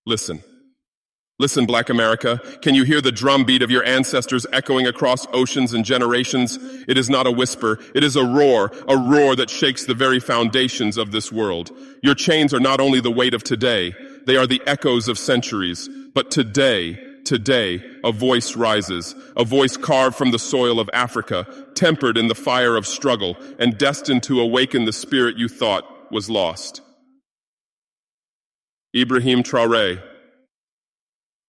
Listen. Listen, Black America, can you hear the drumbeat of your ancestors echoing across oceans and generations? It is not a whisper, it is a roar that shakes the very foundations of this world. Your chains are not only the weight of today, they are the echoes of centuries. But today, a voice rises, a voice carved from the soil of Africa, tempered in the fire of struggle, and destined to awaken the spirit you thought was lost. Ibrahim Traoré.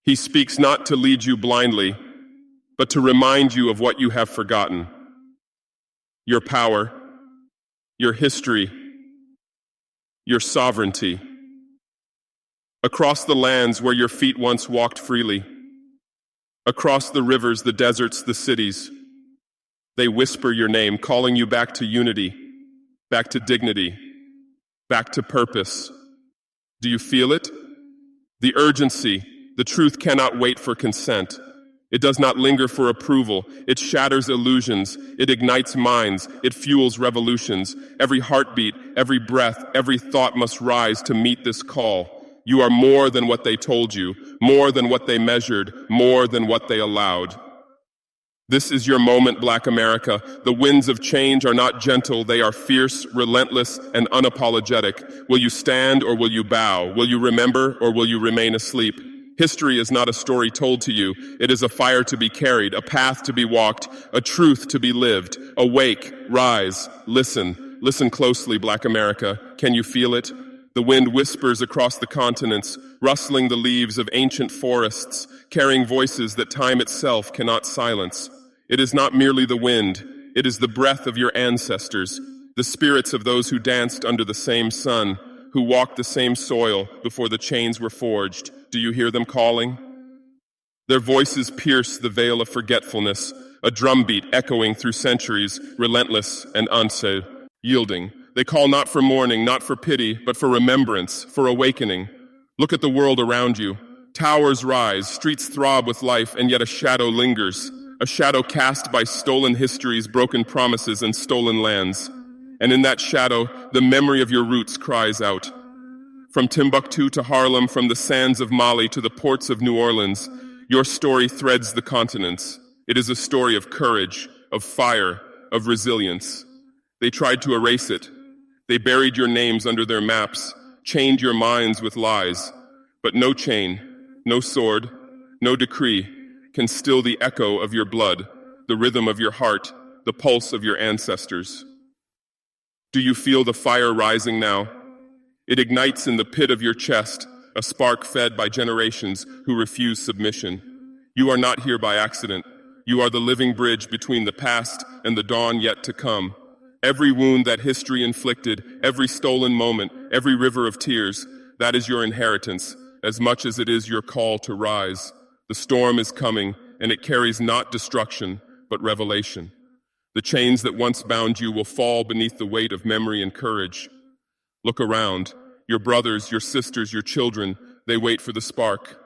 He speaks not to lead you blindly, but to remind you of what you have forgotten. Your power, your history, your sovereignty. Across the lands where your feet once walked freely, across the rivers, the deserts, the cities, they whisper your name, calling you back to unity, back to dignity, back to purpose. Do you feel it? The urgency. The truth cannot wait for consent. It does not linger for approval. It shatters illusions. It ignites minds. It fuels revolutions. Every heartbeat, every breath, every thought must rise to meet this call. You are more than what they told you, more than what they measured, more than what they allowed. This is your moment, Black America. The winds of change are not gentle. They are fierce, relentless, and unapologetic. Will you stand or will you bow? Will you remember or will you remain asleep? History is not a story told to you. It is a fire to be carried, a path to be walked, a truth to be lived. Awake, rise, listen. Listen closely, Black America. Can you feel it? The wind whispers across the continents, rustling the leaves of ancient forests, carrying voices that time itself cannot silence. It is not merely the wind. It is the breath of your ancestors, the spirits of those who danced under the same sun, who walked the same soil before the chains were forged. Do you hear them calling? Their voices pierce the veil of forgetfulness, a drumbeat echoing through centuries, relentless and unyielding. They call not for mourning, not for pity, but for remembrance, for awakening. Look at the world around you. Towers rise, streets throb with life, and yet a shadow lingers, a shadow cast by stolen histories, broken promises, and stolen lands. And in that shadow, the memory of your roots cries out. From Timbuktu to Harlem, from the sands of Mali to the ports of New Orleans, your story threads the continents. It is a story of courage, of fire, of resilience. They tried to erase it. They buried your names under their maps, chained your minds with lies. But no chain, no sword, no decree can still the echo of your blood, the rhythm of your heart, the pulse of your ancestors. Do you feel the fire rising now? It ignites in the pit of your chest, a spark fed by generations who refuse submission. You are not here by accident. You are the living bridge between the past and the dawn yet to come. Every wound that history inflicted, every stolen moment, every river of tears, that is your inheritance, as much as it is your call to rise. The storm is coming, and it carries not destruction, but revelation. The chains that once bound you will fall beneath the weight of memory and courage. Look around. Your brothers, your sisters, your children, they wait for the spark.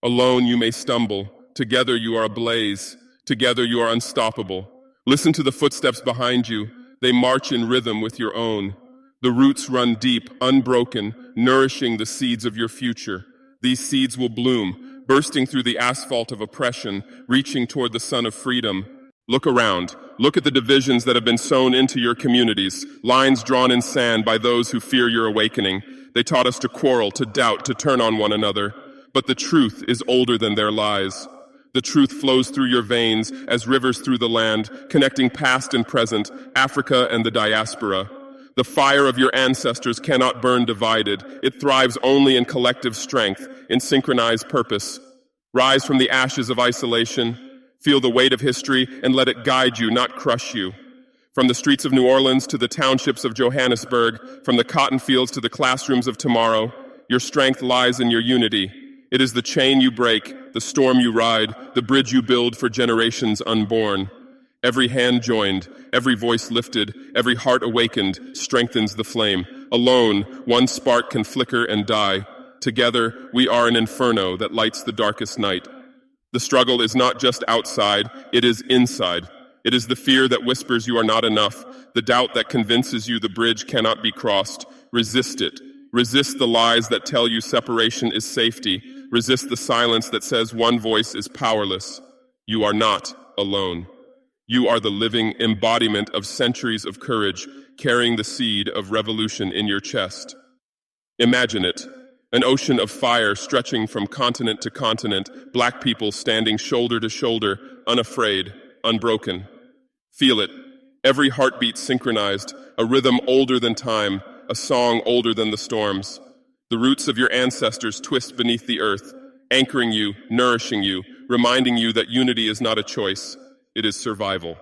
Alone you may stumble. Together you are ablaze. Together you are unstoppable. Listen to the footsteps behind you. They march in rhythm with your own. The roots run deep, unbroken, nourishing the seeds of your future. These seeds will bloom, bursting through the asphalt of oppression, reaching toward the sun of freedom. Look around. Look at the divisions that have been sown into your communities, lines drawn in sand by those who fear your awakening. They taught us to quarrel, to doubt, to turn on one another. But the truth is older than their lies. The truth flows through your veins as rivers through the land, connecting past and present, Africa and the Diaspora. The fire of your ancestors cannot burn divided. It thrives only in collective strength, in synchronized purpose. Rise from the ashes of isolation. Feel the weight of history and let it guide you, not crush you. From the streets of New Orleans to the townships of Johannesburg, from the cotton fields to the classrooms of tomorrow, your strength lies in your unity. It is the chain you break, the storm you ride, the bridge you build for generations unborn. Every hand joined, every voice lifted, every heart awakened strengthens the flame. Alone, one spark can flicker and die. Together, we are an inferno that lights the darkest night. The struggle is not just outside, it is inside. It is the fear that whispers you are not enough, the doubt that convinces you the bridge cannot be crossed. Resist it. Resist the lies that tell you separation is safety. Resist the silence that says one voice is powerless. You are not alone. You are the living embodiment of centuries of courage, carrying the seed of revolution in your chest. Imagine it, an ocean of fire stretching from continent to continent, black people standing shoulder to shoulder, unafraid, unbroken. Feel it, every heartbeat synchronized, a rhythm older than time, a song older than the storms. The roots of your ancestors twist beneath the earth, anchoring you, nourishing you, reminding you that unity is not a choice, it is survival.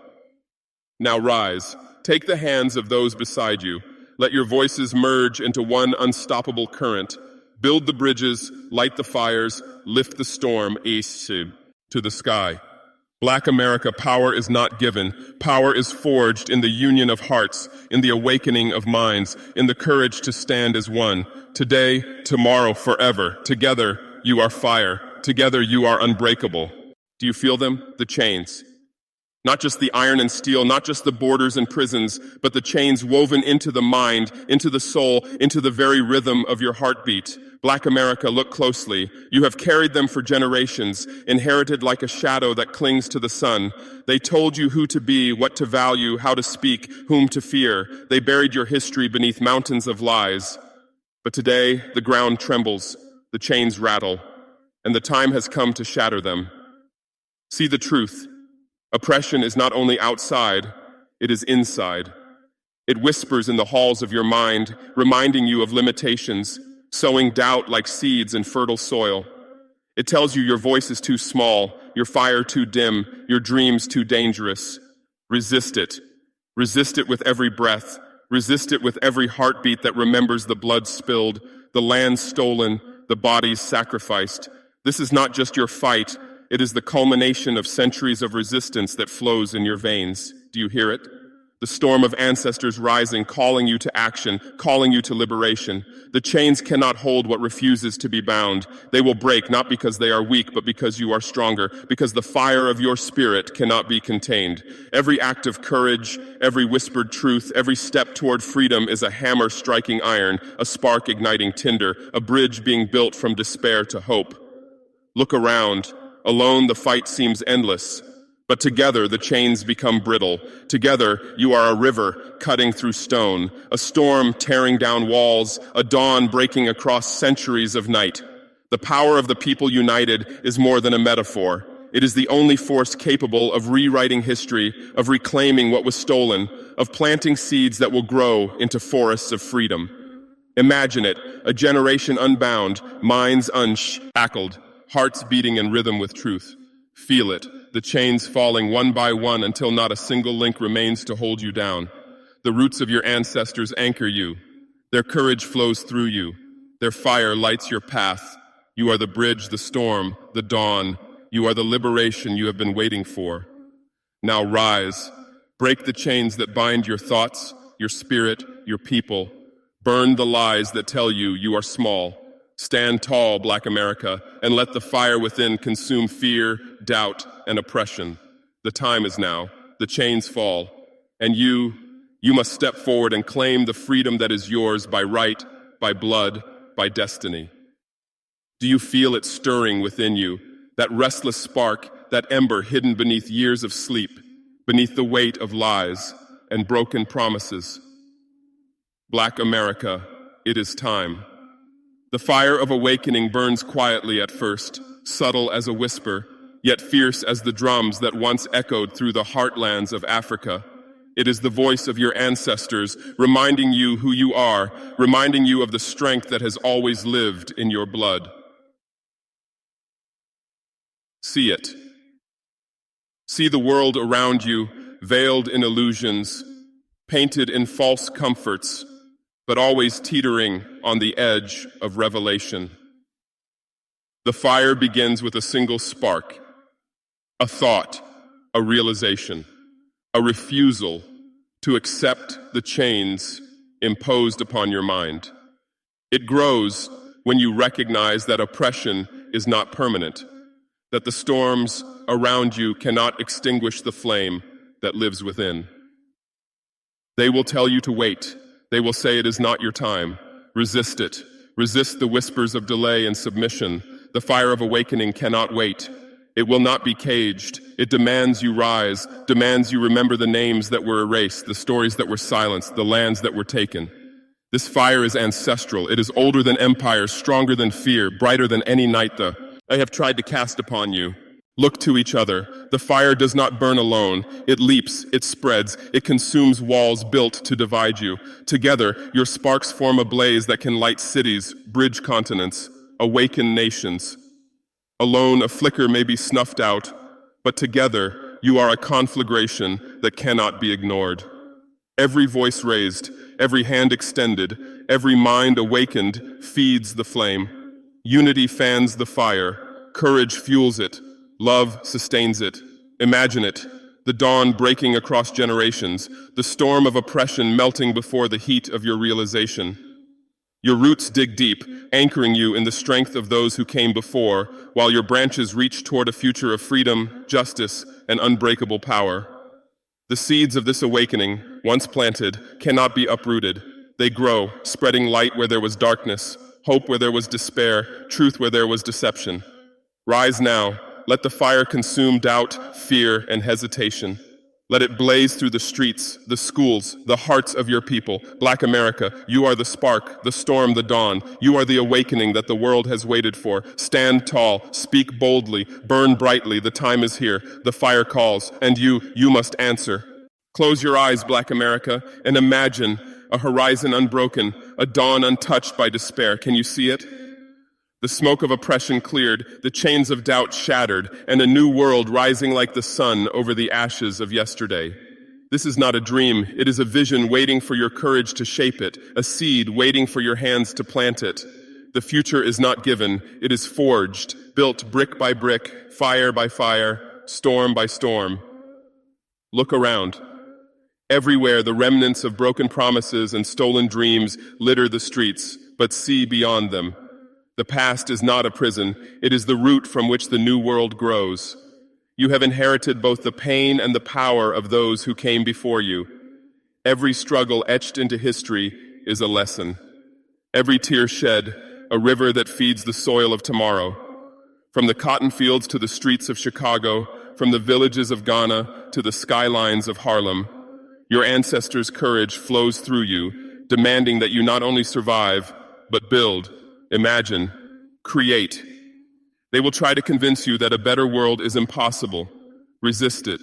Now rise, take the hands of those beside you, let your voices merge into one unstoppable current. Build the bridges, light the fires, lift the storm to the sky. Black America, power is not given. Power is forged in the union of hearts, in the awakening of minds, in the courage to stand as one. Today, tomorrow, forever. Together, you are fire. Together, you are unbreakable. Do you feel them? The chains. Not just the iron and steel, not just the borders and prisons, but the chains woven into the mind, into the soul, into the very rhythm of your heartbeat. Black America, look closely. You have carried them for generations, inherited like a shadow that clings to the sun. They told you who to be, what to value, how to speak, whom to fear. They buried your history beneath mountains of lies. But today, the ground trembles, the chains rattle, and the time has come to shatter them. See the truth. Oppression is not only outside, it is inside. It whispers in the halls of your mind, reminding you of limitations, sowing doubt like seeds in fertile soil. It tells you your voice is too small, your fire too dim, your dreams too dangerous. Resist it. Resist it with every breath. Resist it with every heartbeat that remembers the blood spilled, the land stolen, the bodies sacrificed. This is not just your fight. It is the culmination of centuries of resistance that flows in your veins. Do you hear it? The storm of ancestors rising, calling you to action, calling you to liberation. The chains cannot hold what refuses to be bound. They will break, not because they are weak, but because you are stronger, because the fire of your spirit cannot be contained. Every act of courage, every whispered truth, every step toward freedom is a hammer striking iron, a spark igniting tinder, a bridge being built from despair to hope. Look around. Alone, the fight seems endless. But together, the chains become brittle. Together, you are a river cutting through stone, a storm tearing down walls, a dawn breaking across centuries of night. The power of the people united is more than a metaphor. It is the only force capable of rewriting history, of reclaiming what was stolen, of planting seeds that will grow into forests of freedom. Imagine it, a generation unbound, minds unshackled, hearts beating in rhythm with truth. Feel it, the chains falling one by one until not a single link remains to hold you down. The roots of your ancestors anchor you. Their courage flows through you. Their fire lights your path. You are the bridge, the storm, the dawn. You are the liberation you have been waiting for. Now rise. Break the chains that bind your thoughts, your spirit, your people. Burn the lies that tell you you are small. Stand tall, Black America, and let the fire within consume fear, doubt, and oppression. The time is now. The chains fall. And you must step forward and claim the freedom that is yours by right, by blood, by destiny. Do you feel it stirring within you, that restless spark, that ember hidden beneath years of sleep, beneath the weight of lies and broken promises? Black America, it is time. The fire of awakening burns quietly at first, subtle as a whisper, yet fierce as the drums that once echoed through the heartlands of Africa. It is the voice of your ancestors, reminding you who you are, reminding you of the strength that has always lived in your blood. See it. See the world around you, veiled in illusions, painted in false comforts, but always teetering on the edge of revelation. The fire begins with a single spark, a thought, a realization, a refusal to accept the chains imposed upon your mind. It grows when you recognize that oppression is not permanent, that the storms around you cannot extinguish the flame that lives within. They will tell you to wait. They will say it is not your time. Resist it. Resist the whispers of delay and submission. The fire of awakening cannot wait. It will not be caged. It demands you rise, demands you remember the names that were erased, the stories that were silenced, the lands that were taken. This fire is ancestral. It is older than empires, stronger than fear, brighter than any night I have tried to cast upon you. Look to each other. The fire does not burn alone. It leaps, it spreads, it consumes walls built to divide you. Together, your sparks form a blaze that can light cities, bridge continents, awaken nations. Alone, a flicker may be snuffed out, but together, you are a conflagration that cannot be ignored. Every voice raised, every hand extended, every mind awakened feeds the flame. Unity fans the fire, courage fuels it, love sustains it. Imagine it, the dawn breaking across generations, the storm of oppression melting before the heat of your realization. Your roots dig deep, anchoring you in the strength of those who came before, while your branches reach toward a future of freedom, justice, and unbreakable power. The seeds of this awakening, once planted, cannot be uprooted. They grow, spreading light where there was darkness, hope where there was despair, truth where there was deception. Rise now. Let the fire consume doubt, fear, and hesitation. Let it blaze through the streets, the schools, the hearts of your people. Black America, you are the spark, the storm, the dawn. You are the awakening that the world has waited for. Stand tall, speak boldly, burn brightly. The time is here. The fire calls, and you must answer. Close your eyes, Black America, and imagine a horizon unbroken, a dawn untouched by despair. Can you see it? The smoke of oppression cleared, the chains of doubt shattered, and a new world rising like the sun over the ashes of yesterday. This is not a dream. It is a vision waiting for your courage to shape it, a seed waiting for your hands to plant it. The future is not given. It is forged, built brick by brick, fire by fire, storm by storm. Look around. Everywhere the remnants of broken promises and stolen dreams litter the streets, but see beyond them. The past is not a prison. It is the root from which the new world grows. You have inherited both the pain and the power of those who came before you. Every struggle etched into history is a lesson. Every tear shed, a river that feeds the soil of tomorrow. From the cotton fields to the streets of Chicago, from the villages of Ghana to the skylines of Harlem, your ancestors' courage flows through you, demanding that you not only survive, but build. Imagine, create. They will try to convince you that a better world is impossible. Resist it.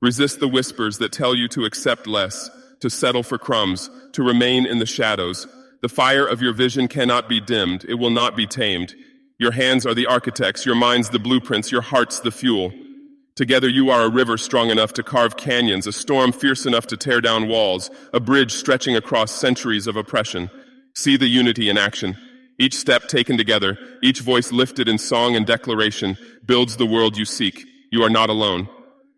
Resist the whispers that tell you to accept less, to settle for crumbs, to remain in the shadows. The fire of your vision cannot be dimmed. It will not be tamed. Your hands are the architects, your minds the blueprints, your hearts the fuel. Together you are a river strong enough to carve canyons, a storm fierce enough to tear down walls, a bridge stretching across centuries of oppression. See the unity in action. Each step taken together, each voice lifted in song and declaration, builds the world you seek. You are not alone.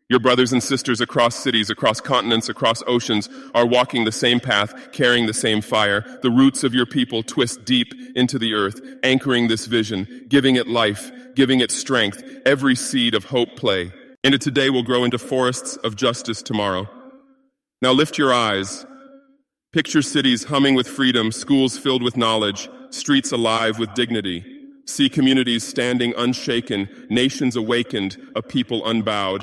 Your brothers and sisters across cities, across continents, across oceans are walking the same path, carrying the same fire. The roots of your people twist deep into the earth, anchoring this vision, giving it life, giving it strength. Every seed of hope play. And it today will grow into forests of justice tomorrow. Now lift your eyes. Picture cities humming with freedom, schools filled with knowledge, streets alive with dignity. See communities standing unshaken, nations awakened, a people unbowed.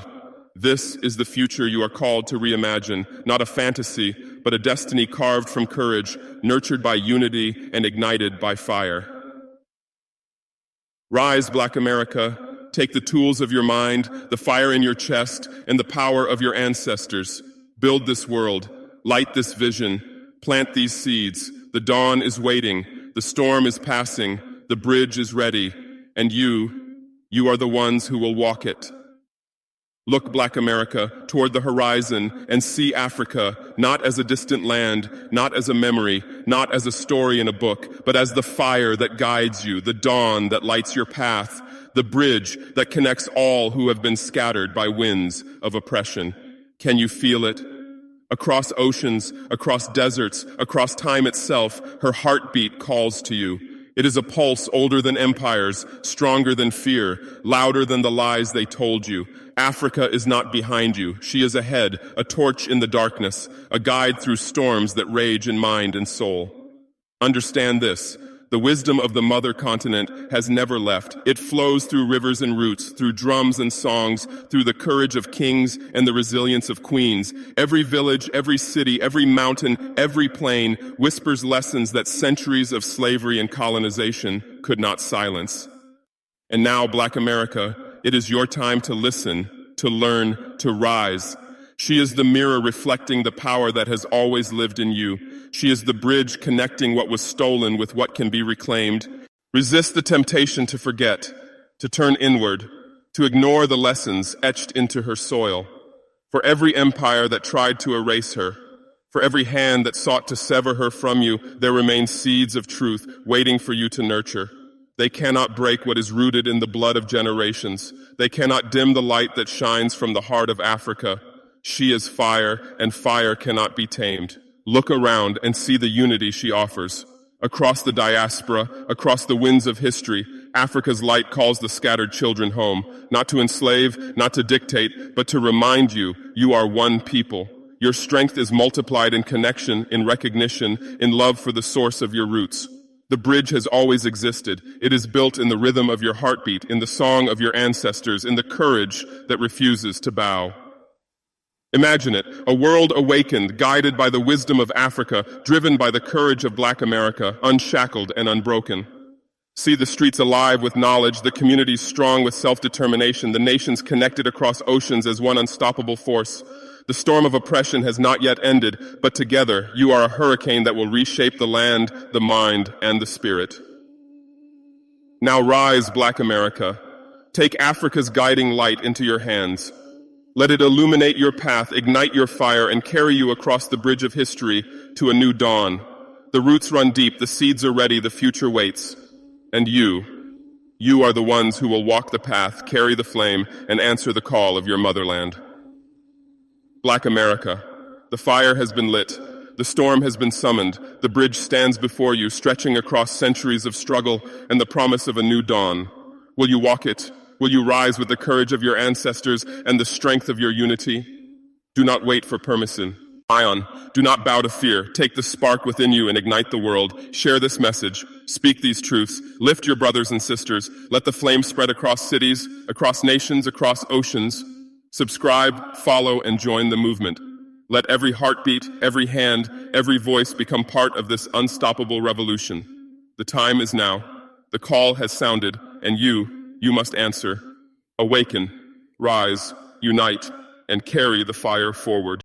This is the future you are called to reimagine, not a fantasy, but a destiny carved from courage, nurtured by unity and ignited by fire. Rise, Black America. Take the tools of your mind, the fire in your chest, and the power of your ancestors. Build this world. Light this vision. Plant these seeds. The dawn is waiting. The storm is passing. The bridge is ready. And you are the ones who will walk it. Look, Black America, toward the horizon and see Africa not as a distant land, not as a memory, not as a story in a book, but as the fire that guides you, the dawn that lights your path, the bridge that connects all who have been scattered by winds of oppression. Can you feel it? Across oceans, across deserts, across time itself, her heartbeat calls to you. It is a pulse older than empires, stronger than fear, louder than the lies they told you. Africa is not behind you. She is ahead, a torch in the darkness, a guide through storms that rage in mind and soul. Understand this. The wisdom of the mother continent has never left. It flows through rivers and roots, through drums and songs, through the courage of kings and the resilience of queens. Every village, every city, every mountain, every plain whispers lessons that centuries of slavery and colonization could not silence. And now, Black America, it is your time to listen, to learn, to rise. She is the mirror reflecting the power that has always lived in you. She is the bridge connecting what was stolen with what can be reclaimed. Resist the temptation to forget, to turn inward, to ignore the lessons etched into her soil. For every empire that tried to erase her, for every hand that sought to sever her from you, there remain seeds of truth waiting for you to nurture. They cannot break what is rooted in the blood of generations. They cannot dim the light that shines from the heart of Africa. She is fire, and fire cannot be tamed. Look around and see the unity she offers. Across the diaspora, across the winds of history, Africa's light calls the scattered children home, not to enslave, not to dictate, but to remind you, you are one people. Your strength is multiplied in connection, in recognition, in love for the source of your roots. The bridge has always existed. It is built in the rhythm of your heartbeat, in the song of your ancestors, in the courage that refuses to bow. Imagine it, a world awakened, guided by the wisdom of Africa, driven by the courage of Black America, unshackled and unbroken. See the streets alive with knowledge, the communities strong with self-determination, the nations connected across oceans as one unstoppable force. The storm of oppression has not yet ended, but together you are a hurricane that will reshape the land, the mind, and the spirit. Now rise, Black America. Take Africa's guiding light into your hands. Let it illuminate your path, ignite your fire, and carry you across the bridge of history to a new dawn. The roots run deep, the seeds are ready, the future waits. And you are the ones who will walk the path, carry the flame, and answer the call of your motherland. Black America, the fire has been lit, the storm has been summoned, the bridge stands before you, stretching across centuries of struggle and the promise of a new dawn. Will you walk it? Will you rise with the courage of your ancestors and the strength of your unity? Do not wait for permission. Ion, do not bow to fear. Take the spark within you and ignite the world. Share this message. Speak these truths. Lift your brothers and sisters. Let the flame spread across cities, across nations, across oceans. Subscribe, follow, and join the movement. Let every heartbeat, every hand, every voice become part of this unstoppable revolution. The time is now. The call has sounded, and you must answer. Awaken, rise, unite, and carry the fire forward.